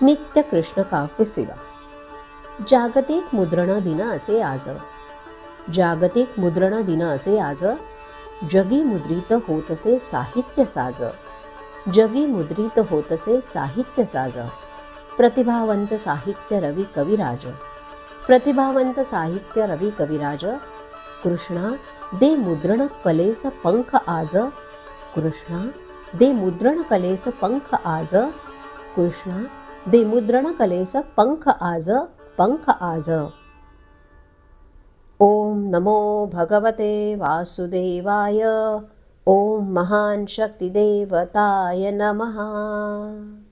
नित्य कृष्ण काव्य सेवा. जागतिक मुद्रण दिन असे आज. जागतिक मुद्रण दिन असे आज. जगी मुद्रित होतसे साहित्य साज. जगी मुद्रित होतसे साहित्य साज. प्रतिभावंत साहित्य रवी कविराज. प्रतिभावंत साहित्य रवी कविराज. कृष्णा दे मुद्रण कलेस पंख आज. कृष्णा दे मुद्रण कलेस पंख आज. कृष्णा दे मुद्रण कलेस पंख आज. पंख आज. ओम नमो भगवते वासुदेवाय. ओम महान शक्तिदेवताय नमः.